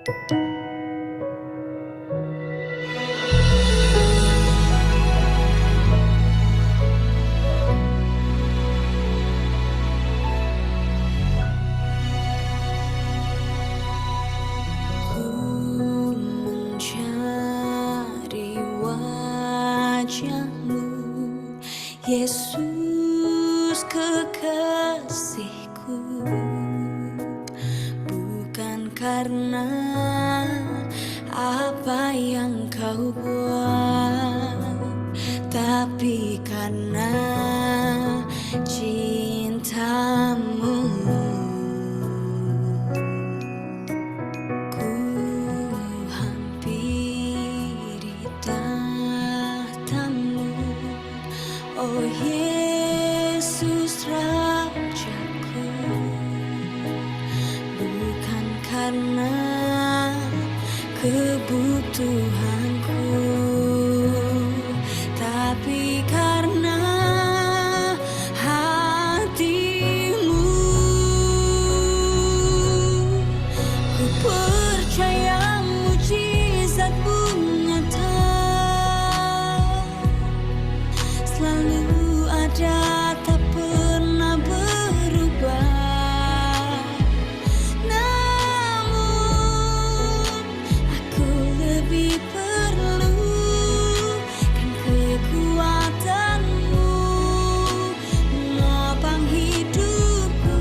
Ku mencari wajah-Mu, Yesus kekasihku, bukan karena apa yang Kau buat, tapi karena cinta-Mu. Ku hampiri tahta-Mu, oh Yesus Rajaku, bukan karena kebutuhanku, tapi karena hati-Mu. Ku percaya mujizat-Mu nyata, selalu ada, tak pernah berubah. Namun aku lebih perlu kan kekuatan-Mu menopang hidupku.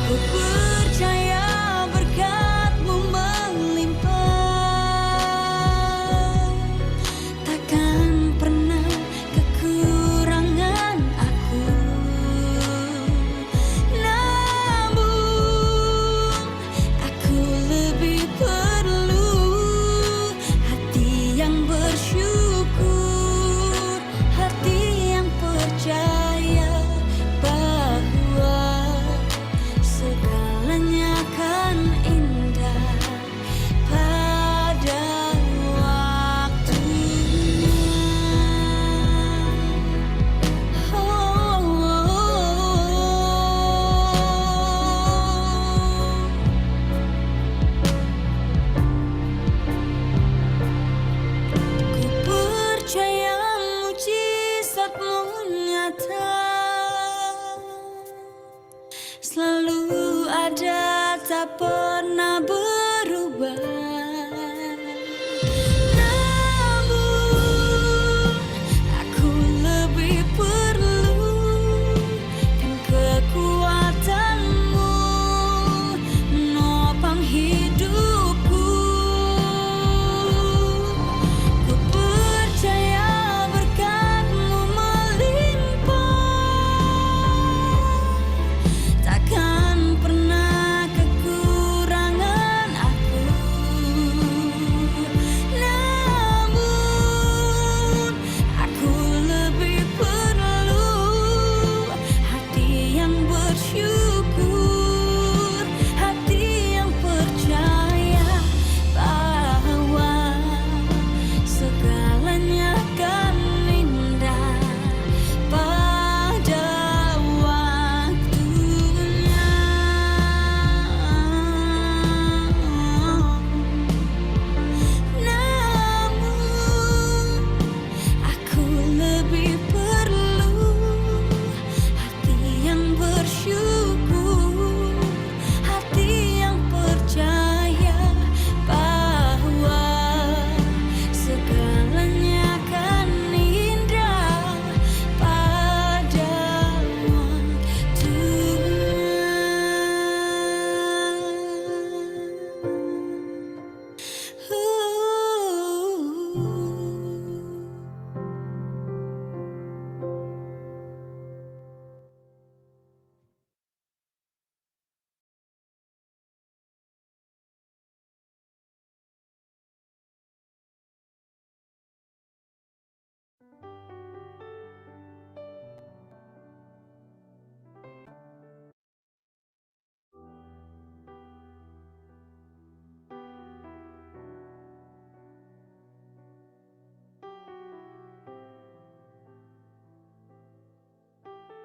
Ku percaya berkat-Mu melimpah, takkan pernah kekurangan aku. Namun aku lebih perlu hati yang bersyukur, hati yang percaya bahwa segalanya akan indah pada waktunya. Ku percaya mujizat-Mu nyata, selalu ada, tak pernah berubah. Namun aku lebih perlu kan kekuatan-Mu menopang hidupku. Ku percaya berkat-Mu melimpah, takkan pernah kekurangan aku. Namun aku lebih perlu hati yang bersyukur, hati yang percaya bahwa segalanya akan indah pada waktunya. Namun aku lebih perlu hati yang bersyukur, hati yang percaya bahwa segalanya akan indah pada waktunya.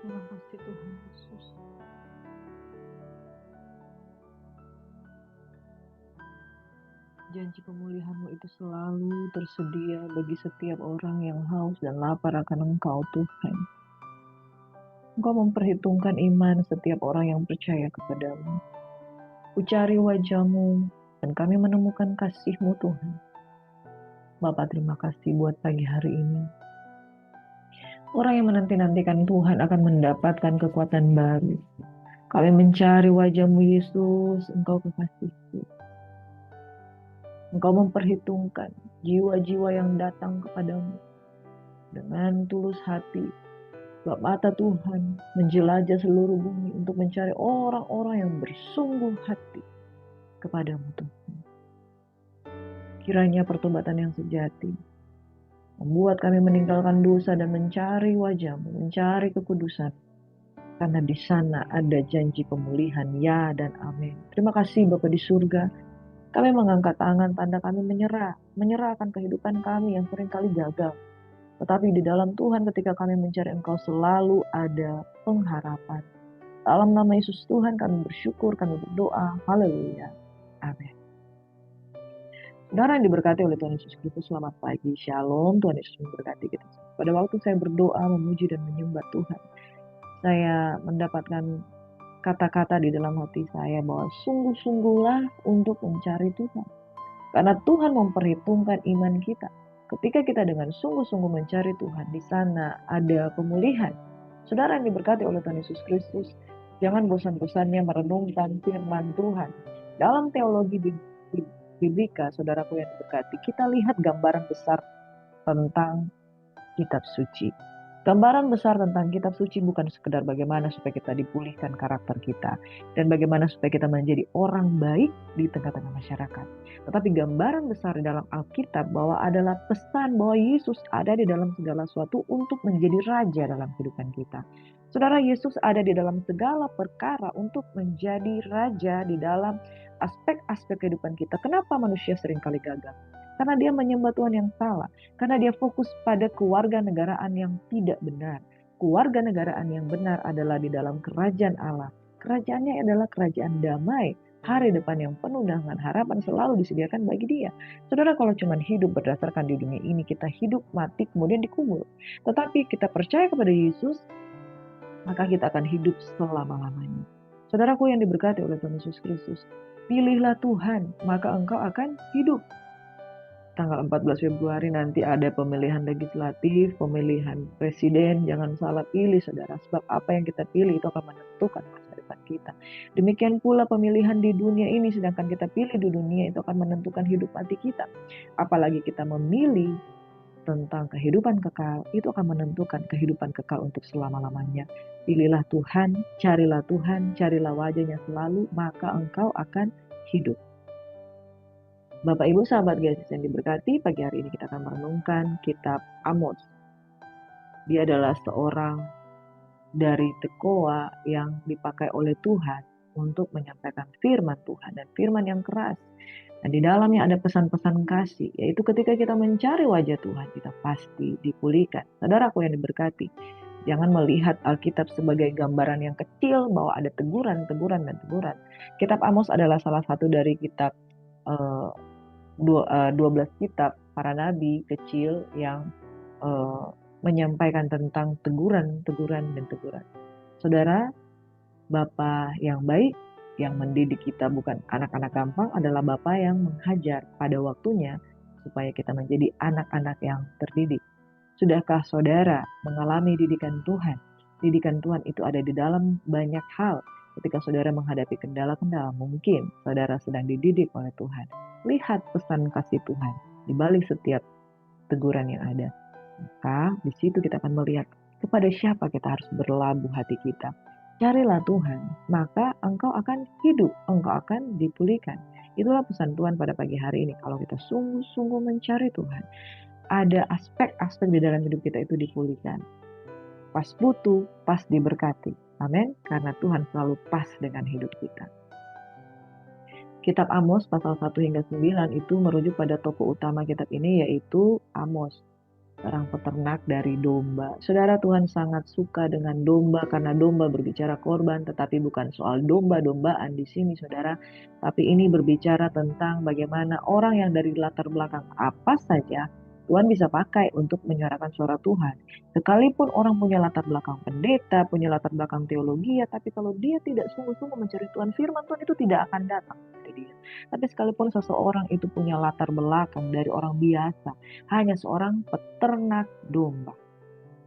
Terima kasih Tuhan Yesus. Janji pemulihan-Mu itu selalu tersedia bagi setiap orang yang haus dan lapar akan Engkau, Tuhan. Engkau memperhitungkan iman setiap orang yang percaya kepadamu. Ku cari wajah-Mu dan kami menemukan kasih-Mu, Tuhan. Bapa, terima kasih buat pagi hari ini. Orang yang menanti-nantikan Tuhan akan mendapatkan kekuatan baru. Kami mencari wajah-Mu, Yesus, Engkau kekasihku. Engkau memperhitungkan jiwa-jiwa yang datang kepadamu dengan tulus hati. Sebab mata Tuhan menjelajah seluruh bumi untuk mencari orang-orang yang bersungguh hati kepadamu, Tuhan. Kiranya pertobatan yang sejati membuat kami meninggalkan dosa dan mencari wajah-Mu, mencari kekudusan. Karena di sana ada janji pemulihan, ya dan amin. Terima kasih Bapa di surga. Kami mengangkat tangan tanda kami menyerahkan kehidupan kami yang seringkali gagal. Tetapi di dalam Tuhan ketika kami mencari Engkau selalu ada pengharapan. Dalam nama Yesus Tuhan kami bersyukur, kami berdoa. Haleluya. Amin. Saudara yang diberkati oleh Tuhan Yesus Kristus, selamat pagi. Shalom, Tuhan Yesus memberkati kita. Pada waktu saya berdoa, memuji dan menyembah Tuhan, saya mendapatkan kata-kata di dalam hati saya bahwa sungguh-sungguhlah untuk mencari Tuhan. Karena Tuhan memperhitungkan iman kita. Ketika kita dengan sungguh-sungguh mencari Tuhan, di sana ada pemulihan. Saudara yang diberkati oleh Tuhan Yesus Kristus, jangan bosan-bosannya merenungkan firman Tuhan. Dalam teologi biblika, saudaraku yang diberkati, kita lihat gambaran besar tentang kitab suci. Gambaran besar tentang kitab suci bukan sekedar bagaimana supaya kita dipulihkan karakter kita dan bagaimana supaya kita menjadi orang baik di tengah-tengah masyarakat. Tetapi gambaran besar di dalam Alkitab bahwa adalah pesan bahwa Yesus ada di dalam segala sesuatu untuk menjadi raja dalam kehidupan kita. Saudara, Yesus ada di dalam segala perkara untuk menjadi raja di dalam aspek-aspek kehidupan kita. Kenapa manusia seringkali gagal? Karena dia menyembah Tuhan yang salah. Karena dia fokus pada kewarganegaraan yang tidak benar. Kewarganegaraan yang benar adalah di dalam kerajaan Allah. Kerajaannya adalah kerajaan damai. Hari depan yang penuh dengan harapan selalu disediakan bagi dia. Saudara, kalau cuma hidup berdasarkan di dunia ini, kita hidup, mati, kemudian dikubur. Tetapi kita percaya kepada Yesus, maka kita akan hidup selama-lamanya. Saudaraku yang diberkati oleh Tuhan Yesus Kristus, pilihlah Tuhan, maka engkau akan hidup. Tanggal 14 Februari nanti ada pemilihan legislatif, pemilihan presiden. Jangan salah pilih, saudara. Sebab apa yang kita pilih itu akan menentukan masa depan kita. Demikian pula pemilihan di dunia ini, sedangkan kita pilih di dunia itu akan menentukan hidup mati kita. Apalagi kita memilih tentang kehidupan kekal, itu akan menentukan kehidupan kekal untuk selama-lamanya. Pilihlah Tuhan, carilah wajahnya selalu, maka engkau akan hidup. Bapak Ibu sahabat Yesus yang diberkati, pagi hari ini kita akan merenungkan kitab Amos. Dia adalah seorang dari Tekoa yang dipakai oleh Tuhan untuk menyampaikan firman Tuhan dan firman yang keras. Dan di dalamnya ada pesan-pesan kasih, yaitu ketika kita mencari wajah Tuhan, kita pasti dipulihkan. Saudaraku yang diberkati, jangan melihat Alkitab sebagai gambaran yang kecil bahwa ada teguran. Kitab Amos adalah salah satu dari kitab 12 kitab para nabi kecil yang menyampaikan tentang teguran. Saudara, Bapa yang baik yang mendidik kita bukan anak-anak gampang, adalah Bapa yang menghajar pada waktunya supaya kita menjadi anak-anak yang terdidik. Sudahkah saudara mengalami didikan Tuhan? Didikan Tuhan itu ada di dalam banyak hal. Ketika saudara menghadapi kendala-kendala, mungkin saudara sedang dididik oleh Tuhan. Lihat pesan kasih Tuhan di balik setiap teguran yang ada. Maka di situ kita akan melihat kepada siapa kita harus berlabuh hati kita. Carilah Tuhan, maka engkau akan hidup, engkau akan dipulihkan. Itulah pesan Tuhan pada pagi hari ini. Kalau kita sungguh-sungguh mencari Tuhan, ada aspek-aspek di dalam hidup kita itu dipulihkan. Pas butuh, pas diberkati. Amin. Karena Tuhan selalu pas dengan hidup kita. Kitab Amos pasal 1 hingga 9 itu merujuk pada tokoh utama kitab ini, yaitu Amos. Seorang peternak dari domba. Saudara, Tuhan sangat suka dengan domba karena domba berbicara korban, tetapi bukan soal domba-dombaan di sini, saudara. Tapi ini berbicara tentang bagaimana orang yang dari latar belakang apa saja Tuhan bisa pakai untuk menyuarakan suara Tuhan. Sekalipun orang punya latar belakang pendeta, punya latar belakang teologi, ya, tapi kalau dia tidak sungguh-sungguh mencari Tuhan, firman Tuhan itu tidak akan datang dari dia. Tapi sekalipun seseorang itu punya latar belakang dari orang biasa, hanya seorang peternak domba.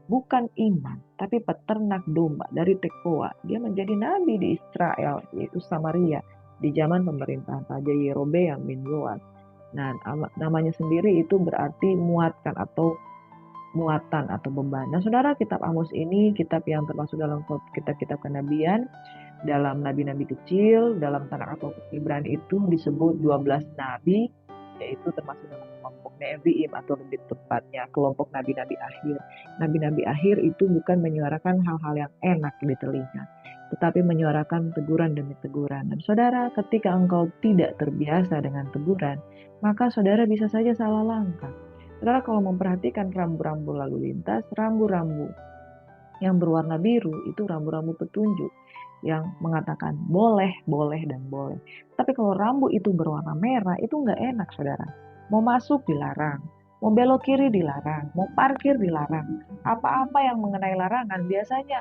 Bukan imam, tapi peternak domba dari Tekoa. Dia menjadi nabi di Israel, yaitu Samaria, di zaman pemerintahan Raja Yerobeam bin Yoas. Nah, namanya sendiri itu berarti muatkan atau muatan atau beban. Nah, saudara, kitab Amos ini kitab yang termasuk dalam kitab-kitab kenabian, dalam nabi-nabi kecil, dalam tanah atau Ibrani itu disebut 12 nabi, yaitu termasuk dalam kelompok Nevi'im atau lebih tepatnya kelompok nabi-nabi akhir. Nabi-nabi akhir itu bukan menyuarakan hal-hal yang enak di telinga, tetapi menyuarakan teguran demi teguran. Dan saudara, ketika engkau tidak terbiasa dengan teguran, maka saudara bisa saja salah langkah. Saudara, kalau memperhatikan rambu-rambu lalu lintas, rambu-rambu yang berwarna biru itu rambu-rambu petunjuk yang mengatakan boleh, boleh, dan boleh. Tapi kalau rambu itu berwarna merah, itu nggak enak, saudara. Mau masuk dilarang, mau belok kiri dilarang, mau parkir dilarang. Apa-apa yang mengenai larangan biasanya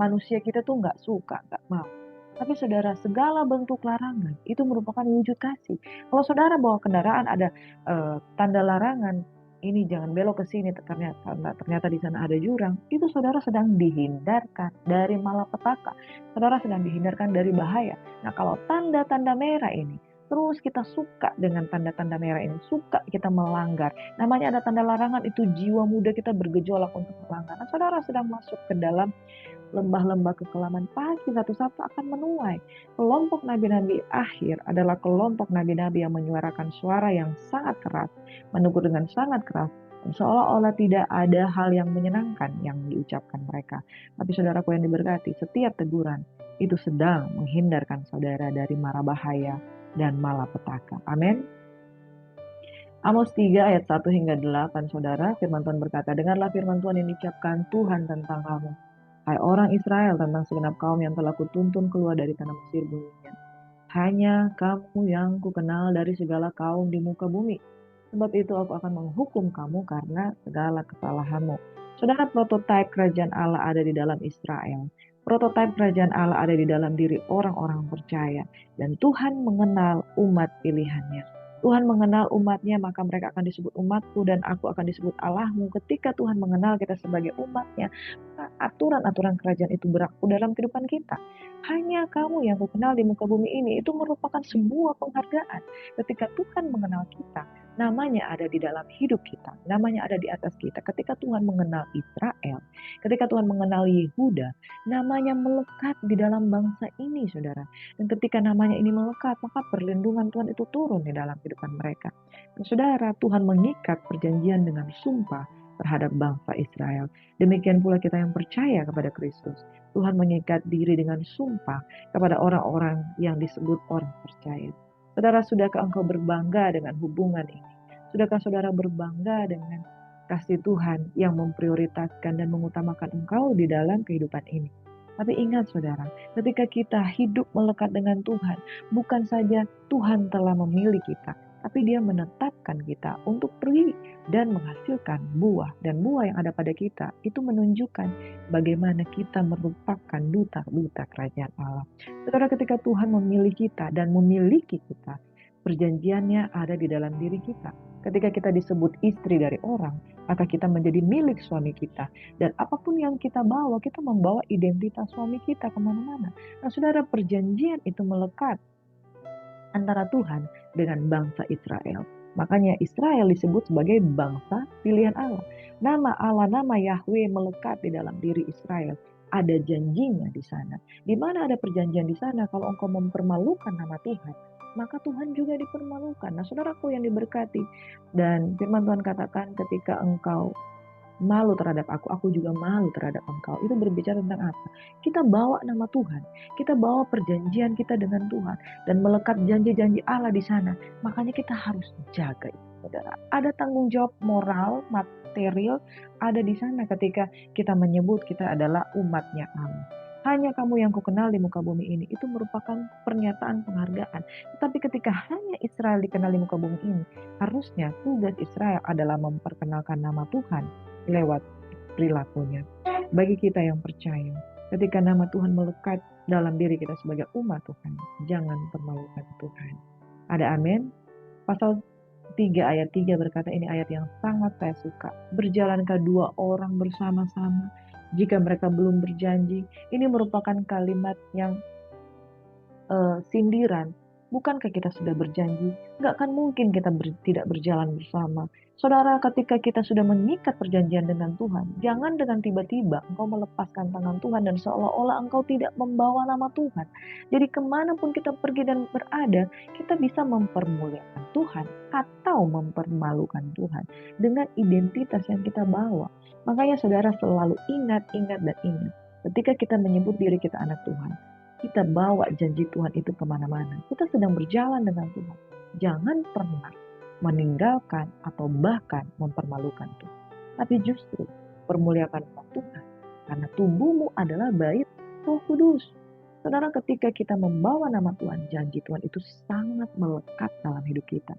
manusia kita tuh nggak suka, nggak mau. Tapi saudara, segala bentuk larangan itu merupakan wujud kasih. Kalau saudara bawa kendaraan ada tanda larangan, ini jangan belok ke sini ternyata di sana ada jurang, itu saudara sedang dihindarkan dari malapetaka. Saudara sedang dihindarkan dari bahaya. Nah, kalau tanda-tanda merah ini, terus kita suka dengan tanda-tanda merah ini, suka kita melanggar. Namanya ada tanda larangan, itu jiwa muda kita bergejolak untuk melanggar. Nah, saudara sedang masuk ke dalam lembah-lembah kekelaman, pasti satu-satu akan menuai. Kelompok nabi-nabi akhir adalah kelompok nabi-nabi yang menyuarakan suara yang sangat keras, menegur dengan sangat keras, dan seolah-olah tidak ada hal yang menyenangkan yang diucapkan mereka. Tapi saudaraku yang diberkati, setiap teguran itu sedang menghindarkan saudara dari mara bahaya dan malapetaka. Amin. Amos 3 ayat 1 hingga 8, saudara, firman Tuhan berkata, dengarlah firman Tuhan yang diucapkan Tuhan tentang kamu. Hai orang Israel, tentang segenap kaum yang telah kutuntun keluar dari tanah Mesir bunyinya. Hanya kamu yang kukenal dari segala kaum di muka bumi. Sebab itu aku akan menghukum kamu karena segala kesalahanmu. Saudara, prototipe kerajaan Allah ada di dalam Israel. Prototipe kerajaan Allah ada di dalam diri orang-orang percaya. Dan Tuhan mengenal umat pilihannya. Tuhan mengenal umatnya, maka mereka akan disebut umatku dan aku akan disebut Allahmu. Ketika Tuhan mengenal kita sebagai umatnya, maka aturan-aturan kerajaan itu berlaku dalam kehidupan kita. Hanya kamu yang kukenal di muka bumi ini, itu merupakan sebuah penghargaan. Ketika Tuhan mengenal kita, namanya ada di dalam hidup kita, namanya ada di atas kita. Ketika Tuhan mengenal Israel, ketika Tuhan mengenal Yehuda, namanya melekat di dalam bangsa ini, saudara. Dan ketika namanya ini melekat, maka perlindungan Tuhan itu turun di dalam kehidupan mereka. Dan saudara, Tuhan mengikat perjanjian dengan sumpah terhadap bangsa Israel. Demikian pula kita yang percaya kepada Kristus. Tuhan mengikat diri dengan sumpah kepada orang-orang yang disebut orang percaya. Saudara, sudahkah engkau berbangga dengan hubungan ini? Sudahkah saudara berbangga dengan kasih Tuhan yang memprioritaskan dan mengutamakan engkau di dalam kehidupan ini? Tapi ingat saudara, ketika kita hidup melekat dengan Tuhan, bukan saja Tuhan telah memilih kita, tapi Dia menetapkan kita untuk pergi dan menghasilkan buah. Dan buah yang ada pada kita itu menunjukkan bagaimana kita merupakan duta-duta kerajaan Allah. Saudara, ketika Tuhan memilih kita dan memiliki kita, perjanjiannya ada di dalam diri kita. Ketika kita disebut istri dari orang, maka kita menjadi milik suami kita. Dan apapun yang kita bawa, kita membawa identitas suami kita kemana-mana. Nah saudara, perjanjian itu melekat antara Tuhan dengan bangsa Israel. Makanya Israel disebut sebagai bangsa pilihan Allah. Nama Allah, nama Yahweh melekat di dalam diri Israel. Ada janjinya di sana. Di mana ada perjanjian di sana, kalau engkau mempermalukan nama Tuhan, maka Tuhan juga dipermalukan. Nah saudaraku yang diberkati, dan firman Tuhan katakan ketika engkau malu terhadap aku juga malu terhadap engkau. Itu berbicara tentang apa? Kita bawa nama Tuhan, kita bawa perjanjian kita dengan Tuhan, dan melekat janji-janji Allah di sana. Makanya kita harus jaga itu, saudara. Ada tanggung jawab moral, material, ada di sana ketika kita menyebut kita adalah umatnya Allah. Hanya kamu yang kukenal di muka bumi ini, itu merupakan pernyataan penghargaan. Tetapi ketika hanya Israel dikenal di muka bumi ini, harusnya tugas Israel adalah memperkenalkan nama Tuhan lewat perilakunya. Bagi kita yang percaya, ketika nama Tuhan melekat dalam diri kita sebagai umat Tuhan, jangan permalukan Tuhan. Ada amin? Pasal 3 ayat 3 berkata, ini ayat yang sangat saya suka. Berjalankah dua orang bersama-sama jika mereka belum berjanji? Ini merupakan kalimat yang sindiran. Bukankah kita sudah berjanji? Nggak akan mungkin kita tidak berjalan bersama. Saudara, ketika kita sudah mengikat perjanjian dengan Tuhan, jangan dengan tiba-tiba engkau melepaskan tangan Tuhan dan seolah-olah engkau tidak membawa nama Tuhan. Jadi kemanapun kita pergi dan berada, kita bisa mempermuliakan Tuhan atau mempermalukan Tuhan dengan identitas yang kita bawa. Makanya saudara selalu ingat dan ingat. Ketika kita menyebut diri kita anak Tuhan, kita bawa janji Tuhan itu kemana-mana. Kita sedang berjalan dengan Tuhan. Jangan pernah meninggalkan atau bahkan mempermalukan Tuhan. Tapi justru permuliakan Tuhan. Karena tubuhmu adalah bait Roh Kudus. Saudara, ketika kita membawa nama Tuhan, janji Tuhan itu sangat melekat dalam hidup kita.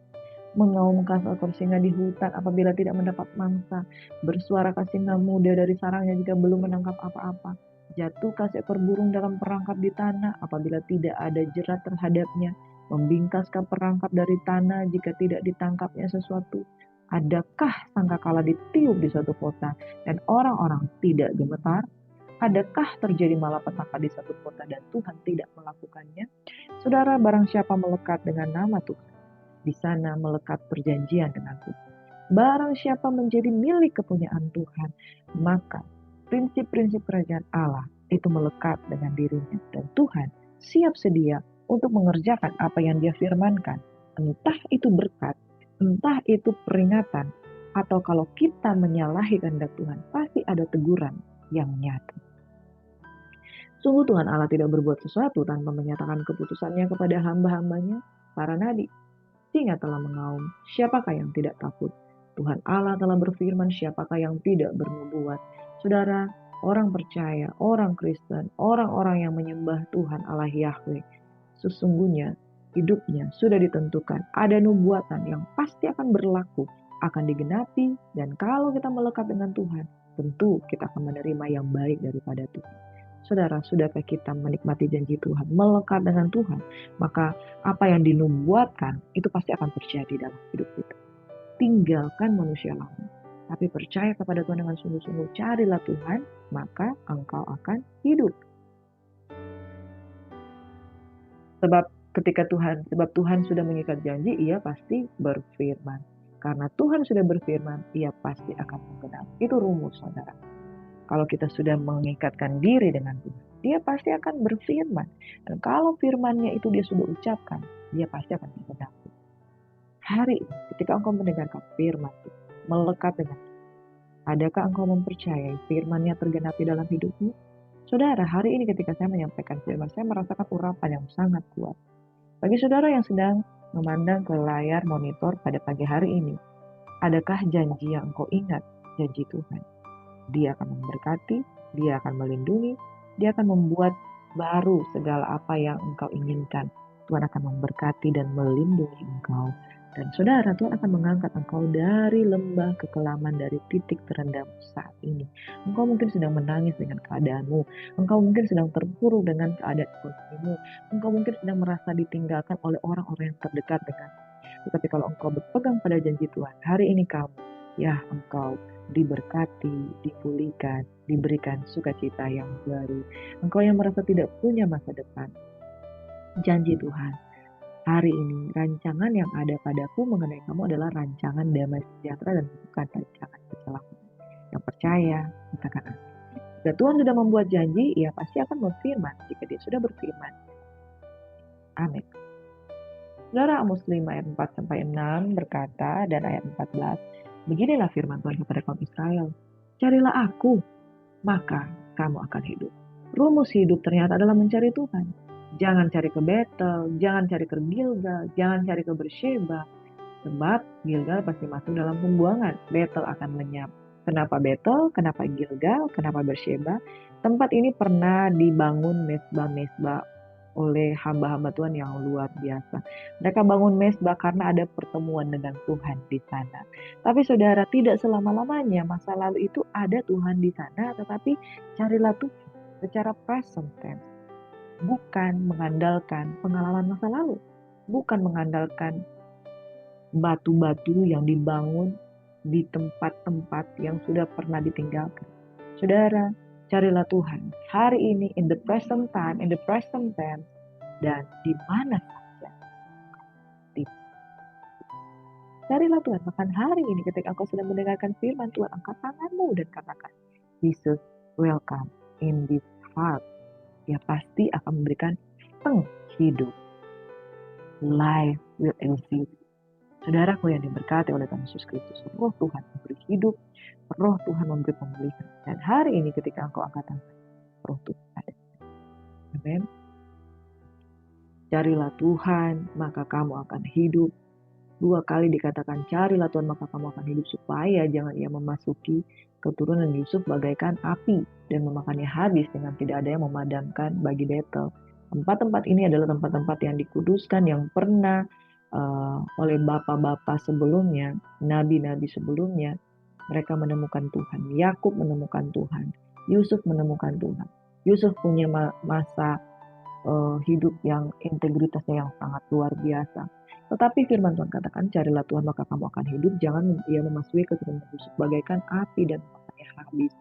Mengaumkan seekor singa di hutan apabila tidak mendapat mangsa. Bersuara singa muda dari sarangnya jika belum menangkap apa-apa. Jatuhkah seekor burung dalam perangkap di tanah apabila tidak ada jerat terhadapnya? Membingkaskah perangkap dari tanah jika tidak ditangkapnya sesuatu? Adakah sangkakala ditiup di suatu kota dan orang-orang tidak gemetar? Adakah terjadi malapetaka di suatu kota dan Tuhan tidak melakukannya? Saudara, barang siapa melekat dengan nama Tuhan, di sana melekat perjanjian dengan Tuhan. Barang siapa menjadi milik kepunyaan Tuhan, maka prinsip-prinsip kerajaan Allah itu melekat dengan dirinya. Dan Tuhan siap sedia untuk mengerjakan apa yang Dia firmankan. Entah itu berkat, entah itu peringatan, atau kalau kita menyalahi kehendak Tuhan, pasti ada teguran yang nyata. Sungguh Tuhan Allah tidak berbuat sesuatu tanpa menyatakan keputusannya kepada hamba-hambanya, para nabi. Singa telah mengaum, siapakah yang tidak takut? Tuhan Allah telah berfirman, siapakah yang tidak bernubuat? Saudara, orang percaya, orang Kristen, orang-orang yang menyembah Tuhan Allah Yahweh, sesungguhnya hidupnya sudah ditentukan. Ada nubuatan yang pasti akan berlaku, akan digenapi, dan kalau kita melekat dengan Tuhan, tentu kita akan menerima yang baik daripada Tuhan. Saudara, sudahkah kita menikmati janji Tuhan, melekat dengan Tuhan? Maka apa yang dinubuatkan itu pasti akan terjadi dalam hidup kita. Tinggalkan manusia lama, tapi percaya kepada Tuhan dengan sungguh-sungguh. Carilah Tuhan, maka engkau akan hidup. Sebab Tuhan sudah mengikat janji, Ia pasti berfirman. Karena Tuhan sudah berfirman, Ia pasti akan menggenapi. Itu rumus, saudara. Kalau kita sudah mengikatkan diri dengan Tuhan, Dia pasti akan berfirman. Dan kalau firman-Nya itu Dia sudah ucapkan, Dia pasti akan menggenapi. Hari ini, ketika engkau mendengarkan firman Tuhan, melekat dengan Tuhan, adakah engkau mempercayai firman-Nya tergenapi dalam hidupmu? Saudara, hari ini ketika saya menyampaikan firman, saya merasakan urapan yang sangat kuat. Bagi saudara yang sedang memandang ke layar monitor pada pagi hari ini, adakah janji yang engkau ingat? Janji Tuhan. Dia akan memberkati, Dia akan melindungi, Dia akan membuat baru segala apa yang engkau inginkan. Tuhan akan memberkati dan melindungi engkau. Dan saudara, Tuhan akan mengangkat engkau dari lembah kekelaman, dari titik terendah saat ini. Engkau mungkin sedang menangis dengan keadaanmu. Engkau mungkin sedang terpuruk dengan keadaan ekonomimu. Engkau mungkin sedang merasa ditinggalkan oleh orang-orang yang terdekat denganmu. Tetapi kalau engkau berpegang pada janji Tuhan, hari ini engkau diberkati, dipulihkan, diberikan sukacita yang baru. Engkau yang merasa tidak punya masa depan, janji Tuhan, hari ini rancangan yang ada padaku mengenai kamu adalah rancangan damai sejahtera dan bukan rancangan kecelakaan. Yang percaya, katakan amin. Jika Tuhan sudah membuat janji, Ia pasti akan berfirman. Jika Dia sudah berfirman, amin. Saudara, Amos 5 ayat 4-6 berkata, dan ayat 14, beginilah firman Tuhan kepada kaum Israel. Carilah aku, maka kamu akan hidup. Rumus hidup ternyata adalah mencari Tuhan. Jangan cari ke Betel, jangan cari ke Gilgal, jangan cari ke Bersheba. Sebab Gilgal pasti masuk dalam pembuangan. Betel akan lenyap. Kenapa Betel? Kenapa Gilgal? Kenapa Bersheba? Tempat ini pernah dibangun mesbah-mesbah oleh hamba-hamba Tuhan yang luar biasa. Mereka bangun mesbah karena ada pertemuan dengan Tuhan di sana. Tapi saudara, tidak selama-lamanya masa lalu itu ada Tuhan di sana, tetapi carilah Tuhan secara present tense. Bukan mengandalkan pengalaman masa lalu. Bukan mengandalkan batu-batu yang dibangun di tempat-tempat yang sudah pernah ditinggalkan. Saudara, carilah Tuhan hari ini in the present time, in the present tense, dan di mana saja. Carilah Tuhan, bahkan hari ini ketika engkau sedang mendengarkan firman Tuhan, angkat tanganmu dan katakan, Jesus, welcome in this heart. Dia pasti akan memberikan hidup. Life will exist. Saudaraku yang diberkati oleh Tuhan Yesus Kristus, roh Tuhan memberi hidup, roh Tuhan memberi pemulihan. Dan hari ini ketika engkau angkat tangan, roh Tuhan ada. Amin. Carilah Tuhan, maka kamu akan hidup. 2 kali dikatakan carilah Tuhan, maka kamu akan hidup, supaya jangan ia memasuki keturunan Yusuf bagaikan api dan memakannya habis dengan tidak ada yang memadamkan bagi Betel. Tempat-tempat ini adalah tempat-tempat yang dikuduskan, yang pernah oleh bapak-bapak sebelumnya, nabi-nabi sebelumnya, mereka menemukan Tuhan. Yakub menemukan Tuhan, Yusuf menemukan Tuhan. Yusuf punya masa hidup yang integritasnya yang sangat luar biasa. Tetapi firman Tuhan katakan, carilah Tuhan maka kamu akan hidup. Jangan ia memasuki keturunan Yusuf bagaikan api dan memakannya habis.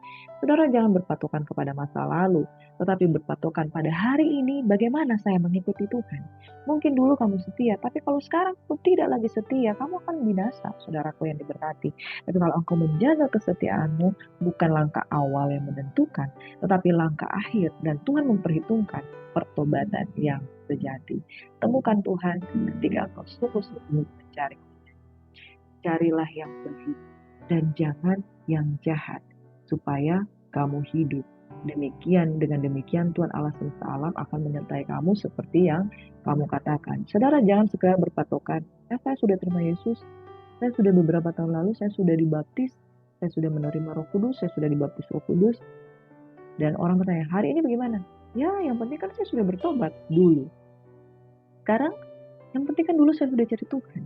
Saudara, jangan berpatokan kepada masa lalu, tetapi berpatokan pada hari ini. Bagaimana saya mengikuti Tuhan? Mungkin dulu kamu setia, tapi kalau sekarang kamu tidak lagi setia, kamu akan binasa, saudaraku yang diberkati. Tapi kalau engkau menjaga kesetiaanmu, bukan langkah awal yang menentukan, tetapi langkah akhir, dan Tuhan memperhitungkan pertobatan yang sejati. Temukan Tuhan ketika engkau sungguh-sungguh mencari. Carilah yang baik dan jangan yang jahat, supaya kamu hidup. Dengan demikian Tuhan Allah semesta alam akan menyertai kamu seperti yang kamu katakan. Saudara, jangan segera berpatokan, saya sudah terima Yesus, saya sudah beberapa tahun lalu, saya sudah dibaptis, saya sudah menerima Roh Kudus, saya sudah dibaptis Roh Kudus. Dan orang bertanya, hari ini bagaimana? Ya, yang penting kan saya sudah bertobat dulu. Sekarang, yang penting kan dulu saya sudah cari Tuhan.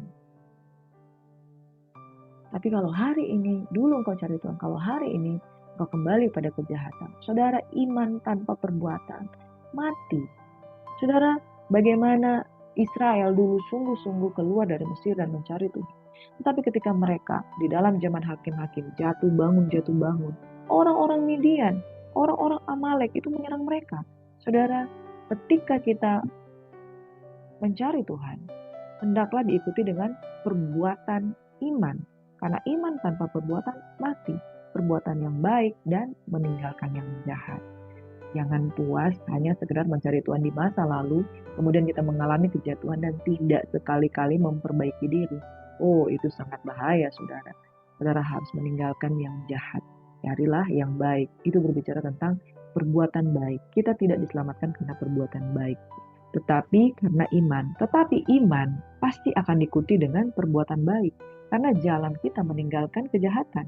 Tapi kalau hari ini, dulu engkau cari Tuhan, kalau hari ini engkau kembali pada kejahatan, saudara, iman tanpa perbuatan mati. Saudara, bagaimana Israel dulu sungguh-sungguh keluar dari Mesir dan mencari Tuhan. Tetapi ketika mereka di dalam zaman hakim-hakim jatuh bangun, orang-orang Midian, orang-orang Amalek itu menyerang mereka. Saudara, ketika kita mencari Tuhan, hendaklah diikuti dengan perbuatan iman. Karena iman tanpa perbuatan mati, perbuatan yang baik dan meninggalkan yang jahat. Jangan puas hanya sekedar mencari Tuhan di masa lalu, kemudian kita mengalami kejatuhan dan tidak sekali-kali memperbaiki diri. Oh, itu sangat bahaya, saudara. Saudara harus meninggalkan yang jahat. Carilah yang baik. Itu berbicara tentang perbuatan baik. Kita tidak diselamatkan karena perbuatan baik, tetapi karena iman. Tetapi iman pasti akan diikuti dengan perbuatan baik, karena jalan kita meninggalkan kejahatan.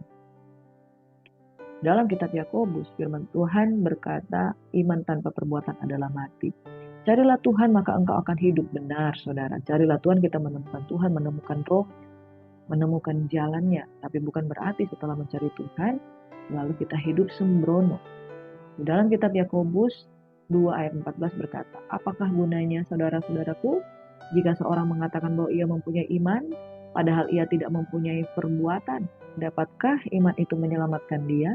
Dalam kitab Yakobus, firman Tuhan berkata, iman tanpa perbuatan adalah mati. Carilah Tuhan maka engkau akan hidup. Benar, saudara. Carilah Tuhan, kita menemukan Tuhan, menemukan roh, menemukan jalannya. Tapi bukan berarti setelah mencari Tuhan, lalu kita hidup sembrono. Di dalam kitab Yakobus 2 ayat 14 berkata, apakah gunanya saudara-saudaraku jika seorang mengatakan bahwa ia mempunyai iman, padahal ia tidak mempunyai perbuatan? Dapatkah iman itu menyelamatkan dia?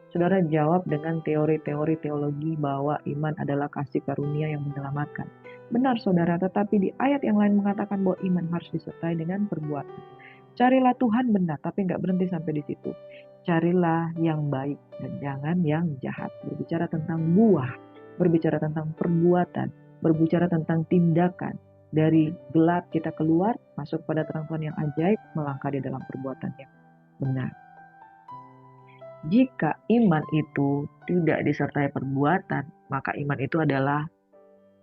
Saudara jawab dengan teori-teori teologi bahwa iman adalah kasih karunia yang menyelamatkan. Benar, saudara, tetapi di ayat yang lain mengatakan bahwa iman harus disertai dengan perbuatan. Carilah Tuhan, benar, tapi nggak berhenti sampai di situ. Carilah yang baik dan jangan yang jahat. Berbicara tentang buah, berbicara tentang perbuatan, berbicara tentang tindakan. Dari gelap kita keluar, masuk pada terang Tuhan yang ajaib, melangkah di dalam perbuatan yang benar. Jika iman itu tidak disertai perbuatan, maka iman itu adalah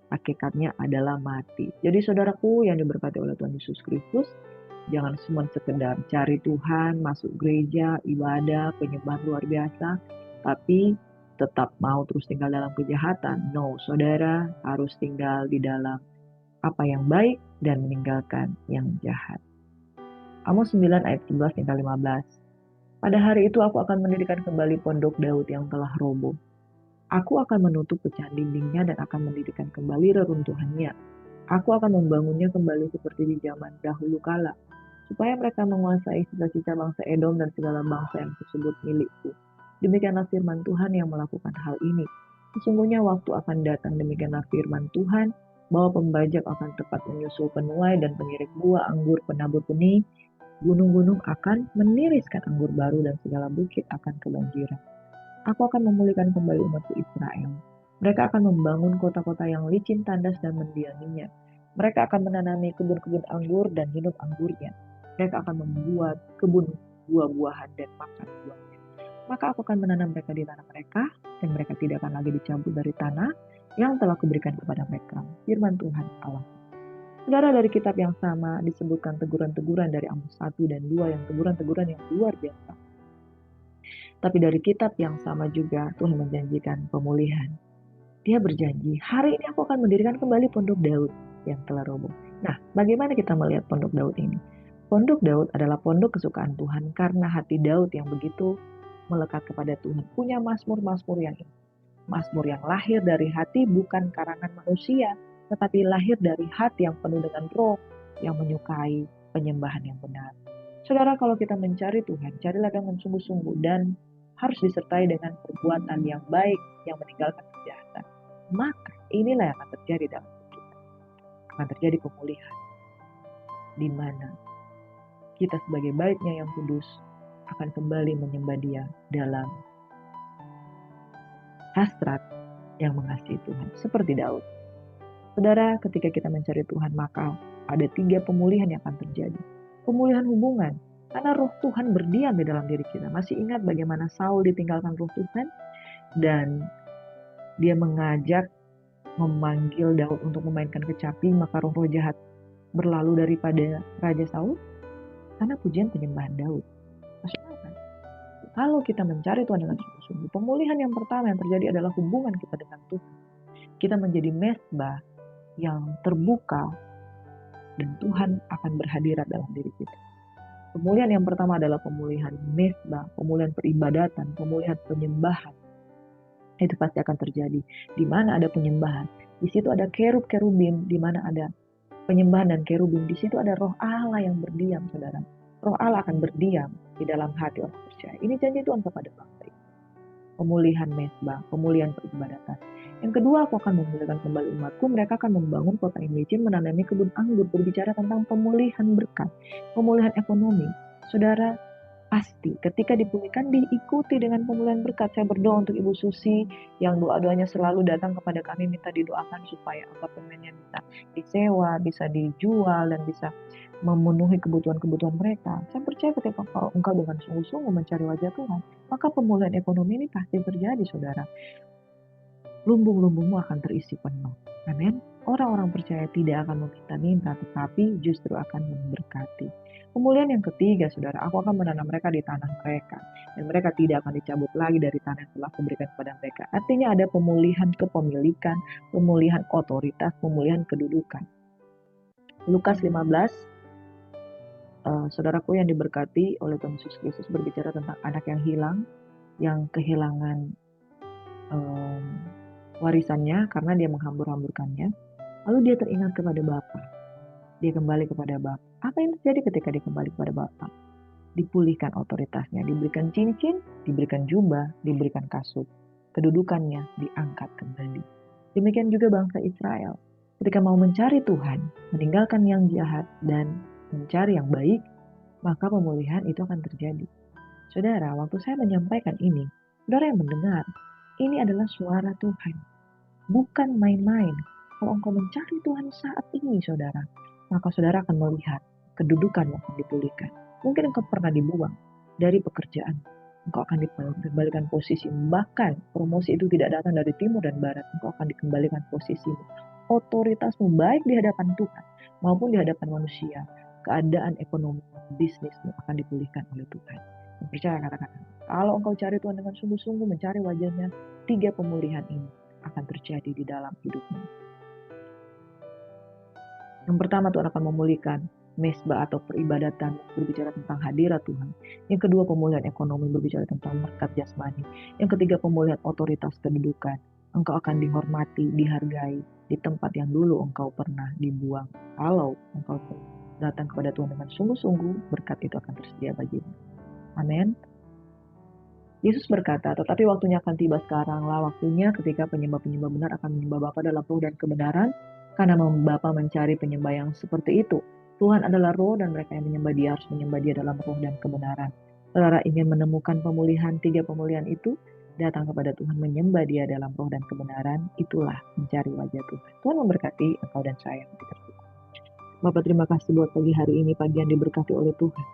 hakikatnya adalah mati. Jadi saudaraku yang diberkati oleh Tuhan Yesus Kristus, jangan cuma sekedar cari Tuhan, masuk gereja, ibadah, penyembahan luar biasa, tapi tetap mau terus tinggal dalam kejahatan. No, saudara harus tinggal di dalam apa yang baik dan meninggalkan yang jahat. Amos 9 ayat 11 hingga 15. Pada hari itu aku akan mendirikan kembali pondok Daud yang telah roboh. Aku akan menutup pecahan dindingnya dan akan mendirikan kembali reruntuhannya. Aku akan membangunnya kembali seperti di zaman dahulu kala, supaya mereka menguasai sisa-sisa bangsa Edom dan segala bangsa yang tersebut milikku. Demikianlah firman Tuhan yang melakukan hal ini. Sesungguhnya waktu akan datang, demikianlah firman Tuhan, bahwa pembajak akan tepat menyusul penuai dan pengirik buah anggur penabur benih. Gunung-gunung akan meniriskan anggur baru dan segala bukit akan kebanjiran. Aku akan memulihkan kembali umatku Israel. Mereka akan membangun kota-kota yang licin, tandas, dan mendiaminya. Mereka akan menanami kebun-kebun anggur dan minum anggurnya. Mereka akan membuat kebun buah-buahan dan makan buahnya. Maka aku akan menanam mereka di tanah mereka, dan mereka tidak akan lagi dicabut dari tanah yang telah kuberikan kepada mereka. Firman Tuhan Allah. Saudara, dari kitab yang sama disebutkan teguran-teguran dari Amos 1 dan 2 yang teguran-teguran yang luar biasa. Tapi dari kitab yang sama juga Tuhan menjanjikan pemulihan. Dia berjanji, hari ini aku akan mendirikan kembali pondok Daud yang telah roboh. Nah, bagaimana kita melihat pondok Daud ini? Pondok Daud adalah pondok kesukaan Tuhan karena hati Daud yang begitu melekat kepada Tuhan. Punya mazmur-mazmur yang lahir dari hati, bukan karangan manusia, tetapi lahir dari hati yang penuh dengan roh, yang menyukai penyembahan yang benar. Saudara, kalau kita mencari Tuhan, carilah dengan sungguh-sungguh dan harus disertai dengan perbuatan yang baik yang meninggalkan kejahatan. Maka inilah yang akan terjadi dalam hidup kita. Akan terjadi pemulihan, di mana kita sebagai baiknya yang kudus akan kembali menyembah Dia dalam hasrat yang mengasihi Tuhan, seperti Daud. Saudara, ketika kita mencari Tuhan, maka ada 3 pemulihan yang akan terjadi. Pemulihan hubungan, karena roh Tuhan berdiam di dalam diri kita. Masih ingat bagaimana Saul ditinggalkan roh Tuhan? Dan dia memanggil Daud untuk memainkan kecapi, maka roh-roh jahat berlalu daripada Raja Saul? Karena pujian penyembahan Daud. Maksudnya, kalau kita mencari Tuhan dengan sungguh-sungguh, pemulihan yang pertama yang terjadi adalah hubungan kita dengan Tuhan. Kita menjadi mezbah yang terbuka dan Tuhan akan berhadirat dalam diri kita. Pemulihan yang pertama adalah pemulihan mezbah, pemulihan peribadatan, pemulihan penyembahan. Itu pasti akan terjadi. Di mana ada penyembahan, di situ ada kerub-kerubim, di mana ada penyembahan dan kerubim, di situ ada roh Allah yang berdiam, saudara. Roh Allah akan berdiam di dalam hati orang percaya. Ini janji Tuhan kepada bangsa ini. Pemulihan mezbah, pemulihan peribadatan. Yang kedua, aku akan memulihkan kembali umatku. Mereka akan membangun kota yang licin, menanami kebun anggur. Berbicara tentang pemulihan berkat, pemulihan ekonomi. Saudara, pasti ketika dipulihkan diikuti dengan pemulihan berkat. Saya berdoa untuk Ibu Susi yang doa-doanya selalu datang kepada kami, minta didoakan supaya apartemennya bisa disewa, bisa dijual, dan bisa memenuhi kebutuhan-kebutuhan mereka. Saya percaya ketika engkau dengan sungguh-sungguh mencari wajah Tuhan, maka pemulihan ekonomi ini pasti terjadi, saudara. Lumbung-lumbungmu akan terisi penuh. Amin. Orang-orang percaya tidak akan meminta-minta, tetapi justru akan memberkati. Pemulihan yang ketiga, saudara, aku akan menanam mereka di tanah mereka, dan mereka tidak akan dicabut lagi dari tanah yang telah kuberikan kepada mereka. Artinya ada pemulihan kepemilikan, pemulihan otoritas, pemulihan kedudukan. Lukas 15, saudaraku yang diberkati oleh Tuhan Yesus Kristus, berbicara tentang anak yang hilang, yang kehilangan warisannya karena dia menghambur-hamburkannya. Lalu dia teringat kepada Bapa. Dia kembali kepada Bapa. Apa yang terjadi ketika dia kembali kepada Bapa? Dipulihkan otoritasnya, diberikan cincin, diberikan jubah, diberikan kasut. Kedudukannya diangkat kembali. Demikian juga bangsa Israel. Ketika mau mencari Tuhan, meninggalkan yang jahat dan mencari yang baik, maka pemulihan itu akan terjadi. Saudara, waktu saya menyampaikan ini, saudara yang mendengar, ini adalah suara Tuhan. Bukan main-main. Kalau engkau mencari Tuhan saat ini, saudara, maka saudara akan melihat kedudukan yang akan dipulihkan. Mungkin engkau pernah dibuang dari pekerjaan, engkau akan dikembalikan posisimu. Bahkan promosi itu tidak datang dari timur dan barat, engkau akan dikembalikan posisimu. Otoritasmu baik di hadapan Tuhan maupun di hadapan manusia. Keadaan ekonomi, bisnismu akan dipulihkan oleh Tuhan. Percaya, katakan, kalau engkau cari Tuhan dengan sungguh-sungguh, mencari wajahnya, 3 pemulihan ini akan terjadi di dalam hidupmu. Yang pertama, Tuhan akan memulihkan mesbah atau peribadatan, berbicara tentang hadirat Tuhan. Yang kedua, pemulihan ekonomi, berbicara tentang berkat jasmani. Yang ketiga, pemulihan otoritas kedudukan. Engkau akan dihormati, dihargai di tempat yang dulu engkau pernah dibuang. Kalau engkau datang kepada Tuhan dengan sungguh-sungguh, berkat itu akan tersedia bagimu. Amin. Yesus berkata, tetapi waktunya akan tiba sekarang lah, waktunya ketika penyembah-penyembah benar akan menyembah Bapa dalam roh dan kebenaran, karena Bapa mencari penyembah yang seperti itu. Tuhan adalah roh dan mereka yang menyembah Dia harus menyembah Dia dalam roh dan kebenaran. Saudara ingin menemukan pemulihan, 3 pemulihan itu, datang kepada Tuhan, menyembah Dia dalam roh dan kebenaran, itulah mencari wajah Tuhan. Tuhan memberkati engkau dan saya. Bapak, terima kasih buat pagi hari ini, pagi yang diberkati oleh Tuhan.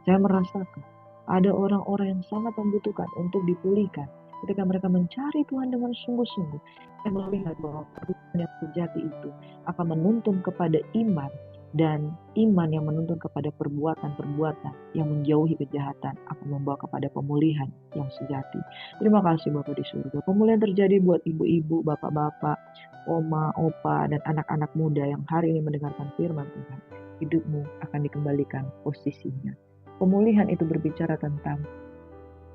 Saya merasakan ada orang-orang yang sangat membutuhkan untuk dipulihkan. Ketika mereka mencari Tuhan dengan sungguh-sungguh, saya melihat bahwa perubahan yang sejati itu akan menuntun kepada iman, dan iman yang menuntun kepada perbuatan-perbuatan yang menjauhi kejahatan akan membawa kepada pemulihan yang sejati. Terima kasih Bapak di surga. Pemulihan terjadi buat ibu-ibu, bapak-bapak, oma, opa, dan anak-anak muda yang hari ini mendengarkan firman Tuhan. Hidupmu akan dikembalikan posisinya. Pemulihan itu berbicara tentang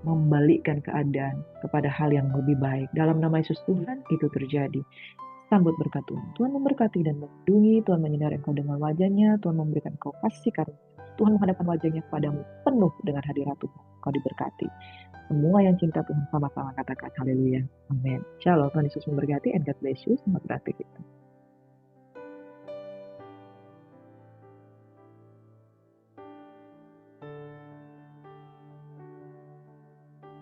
membalikkan keadaan kepada hal yang lebih baik. Dalam nama Yesus Tuhan itu terjadi. Sambut berkat Tuhan. Tuhan memberkati dan melindungi. Tuhan menyinari engkau dengan wajahnya. Tuhan memberikan engkau kasih karunia. Tuhan menghadapkan wajahnya kepadamu penuh dengan hadirat Tuhan. Engkau diberkati. Semua yang cinta Tuhan sama-sama katakan haleluya. Amin. Shalom. Tuhan Yesus memberkati and God bless you. Selamat beraktivitas.